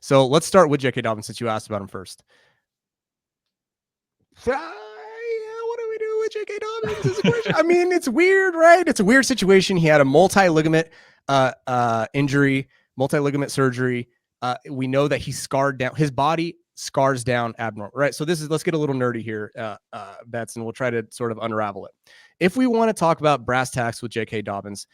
So let's start with J.K. Dobbins since you asked about him first. Yeah, what do we do with J.K. Dobbins is a question. I mean, it's weird, right? It's a weird situation. He had a multi-ligament injury, multi-ligament surgery. We know that he scarred down. His body scars down abnormal, right? So let's get a little nerdy here, Betz, and we'll try to sort of unravel it. If we want to talk about brass tacks with J.K. Dobbins,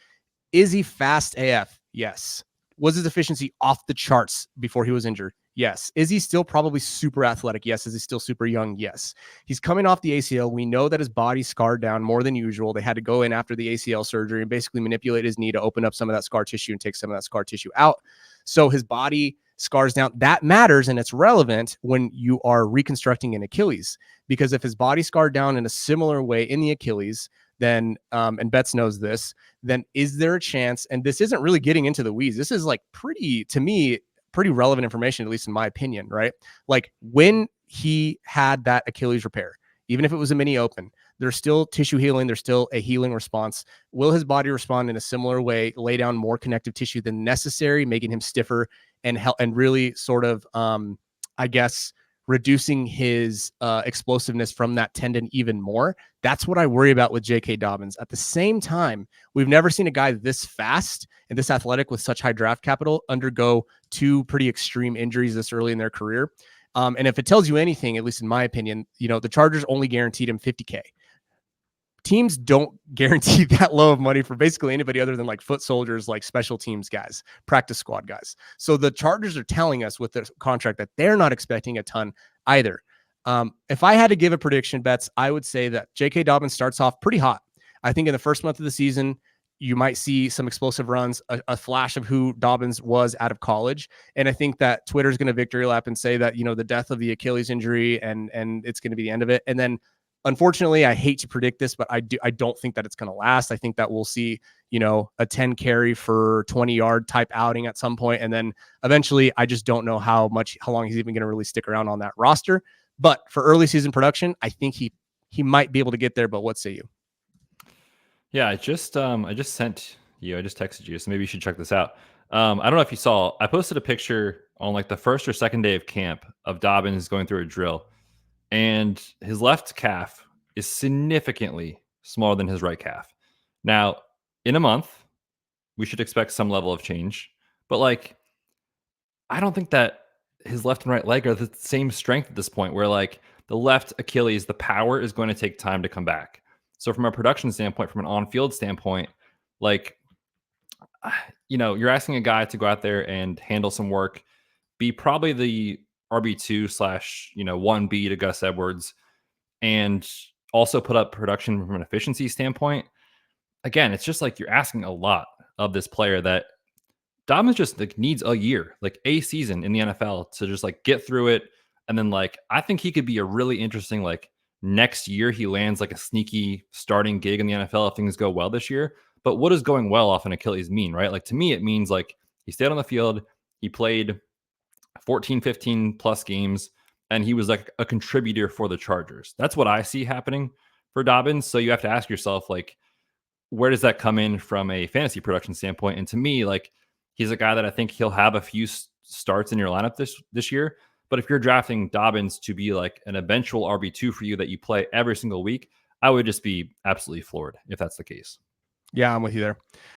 is he fast AF? Yes. Was his efficiency off the charts before he was injured? Yes. Is he still probably super athletic? Yes. Is he still super young? Yes. He's coming off the ACL. We know that his body's scarred down more than usual. They had to go in after the ACL surgery and basically manipulate his knee to open up some of that scar tissue and take some of that scar tissue out. So his body scars down. That matters, and it's relevant when you are reconstructing an Achilles, because if his body scarred down in a similar way in the Achilles, then, and Betz knows this, then is there a chance, and this isn't really getting into the weeds, this is like to me, pretty relevant information, at least in my opinion, right? Like when he had that Achilles repair, even if it was a mini open, there's still tissue healing. There's still a healing response. Will his body respond in a similar way, lay down more connective tissue than necessary, making him stiffer and really sort of, I guess, reducing his explosiveness from that tendon even more? That's what I worry about with J.K. Dobbins. At the same time, we've never seen a guy this fast and this athletic with such high draft capital undergo two pretty extreme injuries this early in their career. And if it tells you anything, at least in my opinion, the Chargers only guaranteed him $50K. Teams don't guarantee that low of money for basically anybody other than like foot soldiers, like special teams guys, practice squad guys. So the Chargers are telling us with their contract that they're not expecting a ton either. If I had to give a prediction, Betz, I would say that J.K. Dobbins starts off pretty hot. I think in the first month of the season, you might see some explosive runs, a flash of who Dobbins was out of college. And I think that Twitter is going to victory lap and say that, the death of the Achilles injury and it's going to be the end of it. And then, unfortunately, I hate to predict this, but I don't think that it's going to last. I think that we'll see, a 10 carry for 20-yard type outing at some point. And then eventually, I just don't know how long he's even going to really stick around on that roster. But for early season production, I think he might be able to get there. But what say you? Yeah, I just sent you. I just texted you, so maybe you should check this out. I don't know if you saw. I posted a picture on like the first or second day of camp of Dobbins going through a drill, and his left calf is significantly smaller than his right calf. Now, in a month, we should expect some level of change, but like, I don't think that his left and right leg are the same strength at this point. Where like the left Achilles, the power is going to take time to come back. So from a production standpoint, from an on-field standpoint, like, you're asking a guy to go out there and handle some work, be probably the RB2 / 1B to Gus Edwards, and also put up production from an efficiency standpoint. Again, it's just like you're asking a lot of this player that Dobbins just like needs a year, like a season in the NFL to just like get through it. And then like, I think he could be a really interesting, like next year he lands like a sneaky starting gig in the NFL if things go well this year. But what does going well off an Achilles mean, right? Like to me, it means like he stayed on the field, he played 14, 15 plus games, and he was like a contributor for the Chargers. That's what I see happening for Dobbins. So you have to ask yourself, like, where does that come in from a fantasy production standpoint? And to me, like, he's a guy that I think he'll have a few starts in your lineup this year. But if you're drafting Dobbins to be like an eventual RB2 for you that you play every single week, I would just be absolutely floored if that's the case. Yeah, I'm with you there.